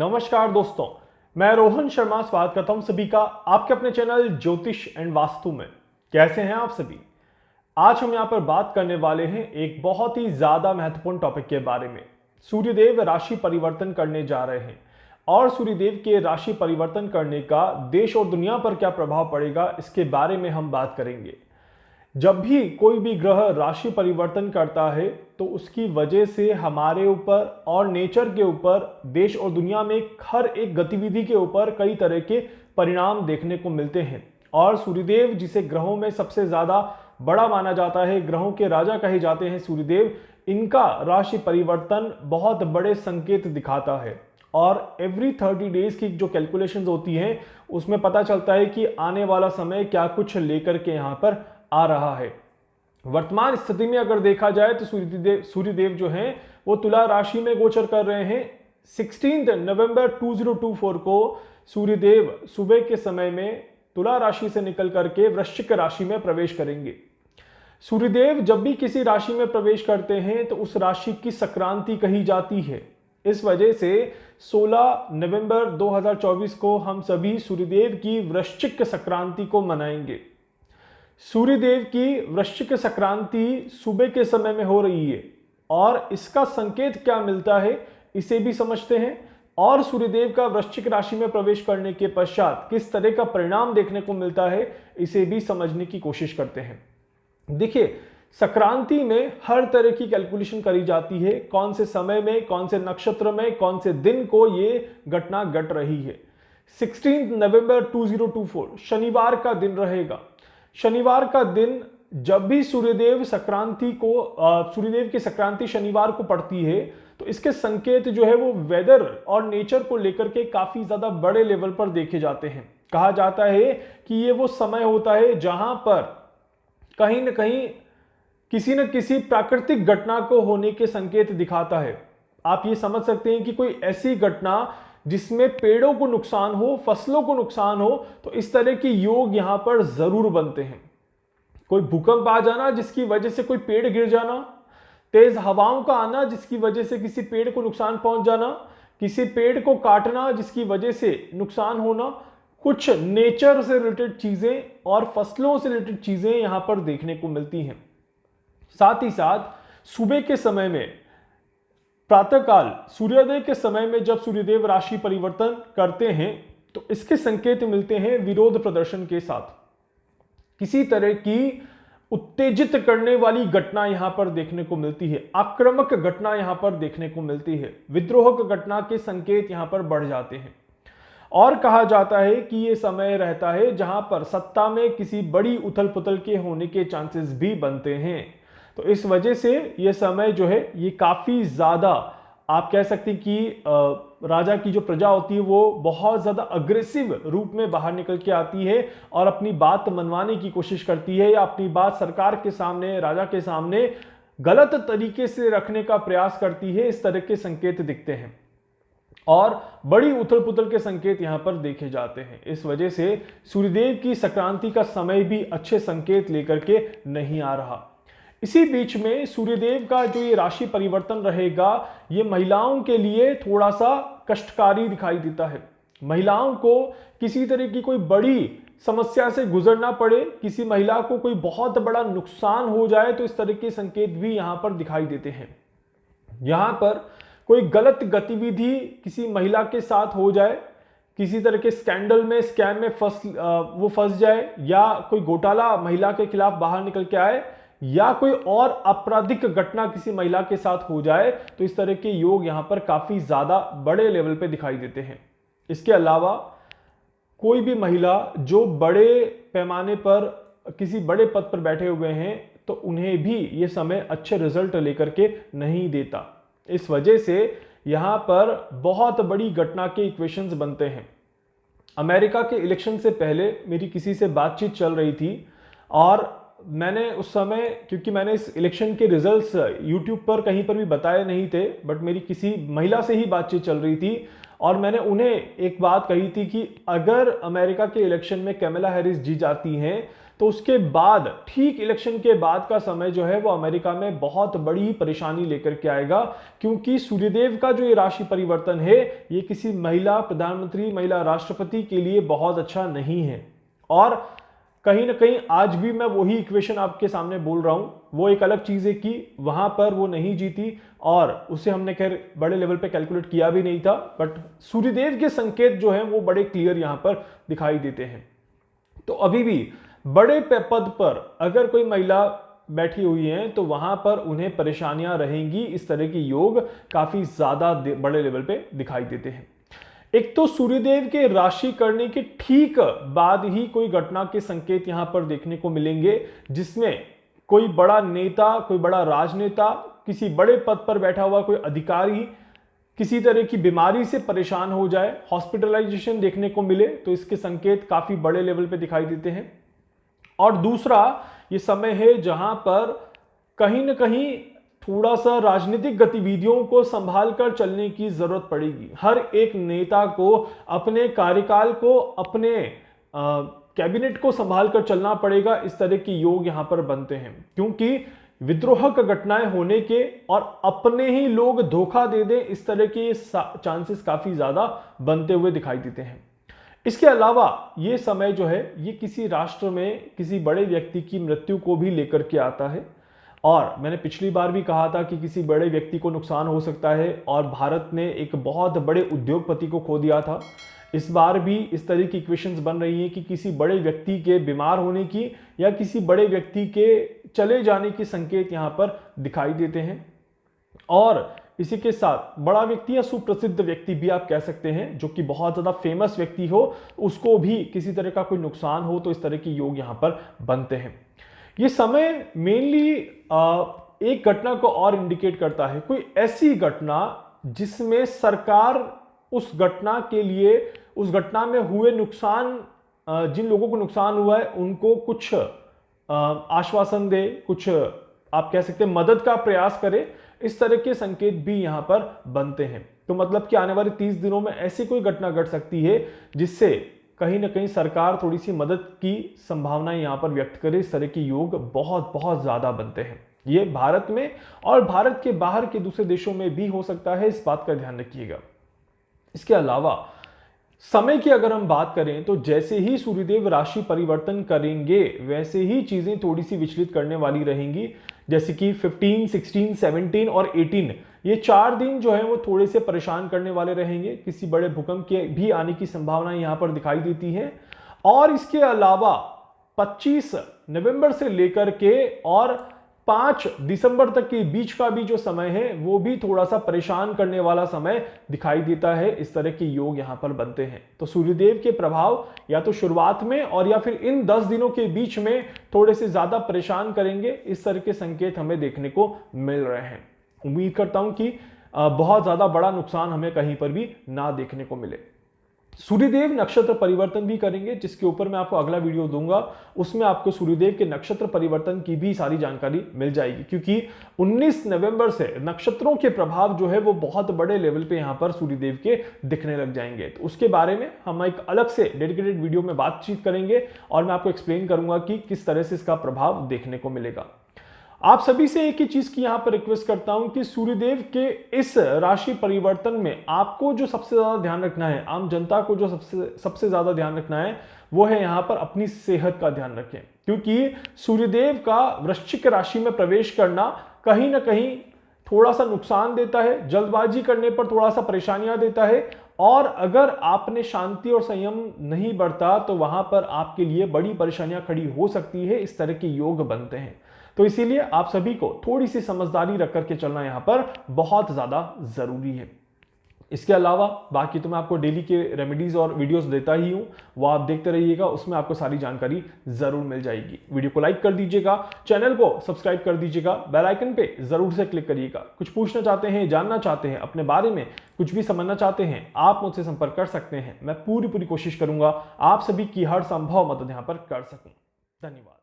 नमस्कार दोस्तों, मैं रोहन शर्मा स्वागत करता हूं सभी का आपके अपने चैनल ज्योतिष एंड वास्तु में। कैसे हैं आप सभी? आज हम यहां पर बात करने वाले हैं एक बहुत ही ज्यादा महत्वपूर्ण टॉपिक के बारे में। सूर्यदेव राशि परिवर्तन करने जा रहे हैं और सूर्यदेव के राशि परिवर्तन करने का देश और दुनिया पर क्या प्रभाव पड़ेगा, इसके बारे में हम बात करेंगे। जब भी कोई भी ग्रह राशि परिवर्तन करता है तो उसकी वजह से हमारे ऊपर और नेचर के ऊपर, देश और दुनिया में हर एक गतिविधि के ऊपर कई तरह के परिणाम देखने को मिलते हैं। और सूर्यदेव, जिसे ग्रहों में सबसे ज्यादा बड़ा माना जाता है, ग्रहों के राजा कहे जाते हैं सूर्यदेव, इनका राशि परिवर्तन बहुत बड़े संकेत दिखाता है। और एवरी 30 डेज की जो कैलकुलेशंस होती हैं उसमें पता चलता है कि आने वाला समय क्या कुछ लेकर के यहाँ पर आ रहा है। वर्तमान स्थिति में अगर देखा जाए तो सूर्यदेव जो हैं वो तुला राशि में गोचर कर रहे हैं। 16 नवंबर 2024 को सूर्यदेव सुबह के समय में तुला राशि से निकल करके वृश्चिक राशि में प्रवेश करेंगे। सूर्यदेव जब भी किसी राशि में प्रवेश करते हैं तो उस राशि की संक्रांति कही जाती है। इस वजह से 16 नवंबर 2024 को हम सभी सूर्यदेव की वृश्चिक संक्रांति को मनाएंगे। सूर्यदेव की वृश्चिक संक्रांति सुबह के समय में हो रही है और इसका संकेत क्या मिलता है इसे भी समझते हैं। और सूर्यदेव का वृश्चिक राशि में प्रवेश करने के पश्चात किस तरह का परिणाम देखने को मिलता है इसे भी समझने की कोशिश करते हैं। देखिए, संक्रांति में हर तरह की कैलकुलेशन करी जाती है, कौन से समय में, कौन से नक्षत्र में, कौन से दिन को ये घटना घट रही है। 16 नवंबर 2024 शनिवार का दिन रहेगा। शनिवार का दिन जब भी सूर्यदेव की संक्रांति शनिवार को पड़ती है तो इसके संकेत जो है वो वेदर और नेचर को लेकर के काफी ज्यादा बड़े लेवल पर देखे जाते हैं। कहा जाता है कि ये वो समय होता है जहां पर कहीं न कहीं किसी न किसी प्राकृतिक घटना को होने के संकेत दिखाता है। आप ये समझ सकते हैं कि कोई ऐसी घटना जिसमें पेड़ों को नुकसान हो, फसलों को नुकसान हो, तो इस तरह के योग यहां पर जरूर बनते हैं। कोई भूकंप आ जाना जिसकी वजह से कोई पेड़ गिर जाना, तेज हवाओं का आना जिसकी वजह से किसी पेड़ को नुकसान पहुंच जाना, किसी पेड़ को काटना जिसकी वजह से नुकसान होना, कुछ नेचर से रिलेटेड चीजें और फसलों से रिलेटेड चीजें यहां पर देखने को मिलती हैं। साथ ही साथ सुबह के समय में, प्रातःकाल सूर्योदय के समय में जब सूर्यदेव राशि परिवर्तन करते हैं तो इसके संकेत मिलते हैं विरोध प्रदर्शन के साथ। किसी तरह की उत्तेजित करने वाली घटना यहां पर देखने को मिलती है, आक्रामक घटना यहां पर देखने को मिलती है, विद्रोह घटना के संकेत यहां पर बढ़ जाते हैं। और कहा जाता है कि यह समय रहता है जहां पर सत्ता में किसी बड़ी उथल पुथल के होने के चांसेस भी बनते हैं। तो इस वजह से यह समय जो है ये काफी ज्यादा, आप कह सकते हैं कि राजा की जो प्रजा होती है वो बहुत ज्यादा अग्रेसिव रूप में बाहर निकल के आती है और अपनी बात मनवाने की कोशिश करती है या अपनी बात सरकार के सामने, राजा के सामने गलत तरीके से रखने का प्रयास करती है। इस तरह के संकेत दिखते हैं और बड़ी उथल पुथल के संकेत यहां पर देखे जाते हैं। इस वजह से सूर्यदेव की संक्रांति का समय भी अच्छे संकेत लेकर के नहीं आ रहा। इसी बीच में सूर्यदेव का जो ये राशि परिवर्तन रहेगा ये महिलाओं के लिए थोड़ा सा कष्टकारी दिखाई देता है। महिलाओं को किसी तरह की कोई बड़ी समस्या से गुजरना पड़े, किसी महिला को कोई बहुत बड़ा नुकसान हो जाए, तो इस तरह के संकेत भी यहां पर दिखाई देते हैं। यहां पर कोई गलत गतिविधि किसी महिला के साथ हो जाए, किसी तरह के स्कैंडल में, स्कैम में वो फंस जाए, या कोई घोटाला महिला के खिलाफ बाहर निकल के आए, या कोई और आपराधिक घटना किसी महिला के साथ हो जाए, तो इस तरह के योग यहां पर काफी ज्यादा बड़े लेवल पे दिखाई देते हैं। इसके अलावा कोई भी महिला जो बड़े पैमाने पर किसी बड़े पद पर बैठे हुए हैं तो उन्हें भी यह समय अच्छे रिजल्ट लेकर के नहीं देता। इस वजह से यहां पर बहुत बड़ी घटना के इक्वेशंस बनते हैं। अमेरिका के इलेक्शन से पहले मेरी किसी से बातचीत चल रही थी और मैंने उस समय, क्योंकि मैंने इस इलेक्शन के रिजल्ट्स यूट्यूब पर कहीं पर भी बताए नहीं थे, बट मेरी किसी महिला से ही बातचीत चल रही थी और मैंने उन्हें एक बात कही थी कि अगर अमेरिका के इलेक्शन में कैमला हैरिस जीत जाती हैं तो उसके बाद ठीक इलेक्शन के बाद का समय जो है वो अमेरिका में बहुत बड़ी परेशानी लेकर के आएगा, क्योंकि सूर्यदेव का जो ये राशि परिवर्तन है ये किसी महिला प्रधानमंत्री, महिला राष्ट्रपति के लिए बहुत अच्छा नहीं है। और कहीं ना कहीं आज भी मैं वही इक्वेशन आपके सामने बोल रहा हूं। वो एक अलग चीज है कि वहां पर वो नहीं जीती और उसे हमने खैर बड़े लेवल पे कैलकुलेट किया भी नहीं था, बट सूर्यदेव के संकेत जो हैं वो बड़े क्लियर यहां पर दिखाई देते हैं। तो अभी भी बड़े पद पर अगर कोई महिला बैठी हुई है तो वहां पर उन्हें परेशानियां रहेंगी। इस तरह के योग काफी ज्यादा बड़े लेवल पे दिखाई देते हैं। एक तो सूर्यदेव के राशि करने के ठीक बाद ही कोई घटना के संकेत यहां पर देखने को मिलेंगे, जिसमें कोई बड़ा नेता, कोई बड़ा राजनेता, किसी बड़े पद पर बैठा हुआ कोई अधिकारी किसी तरह की बीमारी से परेशान हो जाए, हॉस्पिटलाइजेशन देखने को मिले, तो इसके संकेत काफी बड़े लेवल पे दिखाई देते हैं। और दूसरा ये समय है जहां पर कहीं ना कहीं थोड़ा सा राजनीतिक गतिविधियों को संभाल कर चलने की जरूरत पड़ेगी। हर एक नेता को अपने कार्यकाल को, अपने कैबिनेट को संभाल कर चलना पड़ेगा। इस तरह के योग यहां पर बनते हैं, क्योंकि विद्रोह का घटनाएं होने के और अपने ही लोग धोखा दे दें, इस तरह के चांसेस काफी ज्यादा बनते हुए दिखाई देते हैं। इसके अलावा ये समय जो है ये किसी राष्ट्र में किसी बड़े व्यक्ति की मृत्यु को भी लेकर के आता है। और मैंने पिछली बार भी कहा था कि किसी बड़े व्यक्ति को नुकसान हो सकता है, और भारत ने एक बहुत बड़े उद्योगपति को खो दिया था। इस बार भी इस तरह की इक्वेशंस बन रही हैं कि किसी बड़े व्यक्ति के बीमार होने की या किसी बड़े व्यक्ति के चले जाने के संकेत यहां पर दिखाई देते हैं। और इसी के साथ बड़ा व्यक्ति या सुप्रसिद्ध व्यक्ति भी आप कह सकते हैं, जो कि बहुत ज्यादा फेमस व्यक्ति हो, उसको भी किसी तरह का कोई नुकसान हो, तो इस तरह के योग यहां पर बनते हैं। ये समय मेनली एक घटना को और इंडिकेट करता है, कोई ऐसी घटना जिसमें सरकार उस घटना के लिए, उस घटना में हुए नुकसान, जिन लोगों को नुकसान हुआ है उनको कुछ आश्वासन दे, कुछ आप कह सकते हैं मदद का प्रयास करे। इस तरह के संकेत भी यहां पर बनते हैं। तो मतलब कि आने वाले 30 दिनों में ऐसी कोई घटना घट सकती है जिससे कहीं ना कहीं सरकार थोड़ी सी मदद की संभावनाएं यहां पर व्यक्त करे। इस तरह के योग बहुत बहुत ज्यादा बनते हैं। ये भारत में और भारत के बाहर के दूसरे देशों में भी हो सकता है, इस बात का ध्यान रखिएगा। इसके अलावा समय की अगर हम बात करें तो जैसे ही सूर्यदेव राशि परिवर्तन करेंगे वैसे ही चीजें थोड़ी सी विचलित करने वाली रहेंगी। जैसे कि 15, 16, 17 और 18 ये 4 दिन जो है वो थोड़े से परेशान करने वाले रहेंगे। किसी बड़े भूकंप के भी आने की संभावना यहां पर दिखाई देती है। और इसके अलावा 25 नवंबर से लेकर के और 5 दिसंबर तक के बीच का भी जो समय है वो भी थोड़ा सा परेशान करने वाला समय दिखाई देता है। इस तरह के योग यहां पर बनते हैं। तो सूर्यदेव के प्रभाव या तो शुरुआत में और या फिर इन 10 दिनों के बीच में थोड़े से ज्यादा परेशान करेंगे। इस तरह के संकेत हमें देखने को मिल रहे हैं। उम्मीद करता हूं कि बहुत ज्यादा बड़ा नुकसान हमें कहीं पर भी ना देखने को मिले। सूर्यदेव नक्षत्र परिवर्तन भी करेंगे, जिसके ऊपर मैं आपको अगला वीडियो दूंगा। उसमें आपको सूर्यदेव के नक्षत्र परिवर्तन की भी सारी जानकारी मिल जाएगी, क्योंकि 19 नवंबर से नक्षत्रों के प्रभाव जो है वो बहुत बड़े लेवल पे यहां पर सूर्यदेव के दिखने लग जाएंगे। तो उसके बारे में हम एक अलग से डेडिकेटेड वीडियो में बातचीत करेंगे और मैं आपको एक्सप्लेन करूंगा कि किस तरह से इसका प्रभाव देखने को मिलेगा। आप सभी से एक ही चीज की यहां पर रिक्वेस्ट करता हूं कि सूर्यदेव के इस राशि परिवर्तन में आपको जो सबसे ज्यादा ध्यान रखना है, आम जनता को जो सबसे ज्यादा ध्यान रखना है, वो है यहां पर अपनी सेहत का ध्यान रखें। क्योंकि सूर्यदेव का वृश्चिक राशि में प्रवेश करना कहीं ना कहीं थोड़ा सा नुकसान देता है, जल्दबाजी करने पर थोड़ा सा परेशानियां देता है, और अगर आपने शांति और संयम नहीं बरता तो वहां पर आपके लिए बड़ी परेशानियां खड़ी हो सकती है। इस तरह के योग बनते हैं। तो इसीलिए आप सभी को थोड़ी सी समझदारी रख करके चलना यहां पर बहुत ज्यादा जरूरी है। इसके अलावा बाकी तो मैं आपको डेली के रेमेडीज और वीडियोस देता ही हूं, वो आप देखते रहिएगा, उसमें आपको सारी जानकारी जरूर मिल जाएगी। वीडियो को लाइक कर दीजिएगा, चैनल को सब्सक्राइब कर दीजिएगा, बेल आइकन पे जरूर से क्लिक करिएगा। कुछ पूछना चाहते हैं, जानना चाहते हैं, अपने बारे में कुछ भी समझना चाहते हैं, आप मुझसे संपर्क कर सकते हैं। मैं पूरी कोशिश करूंगा आप सभी की हर संभव मदद यहां पर कर सकूं। धन्यवाद।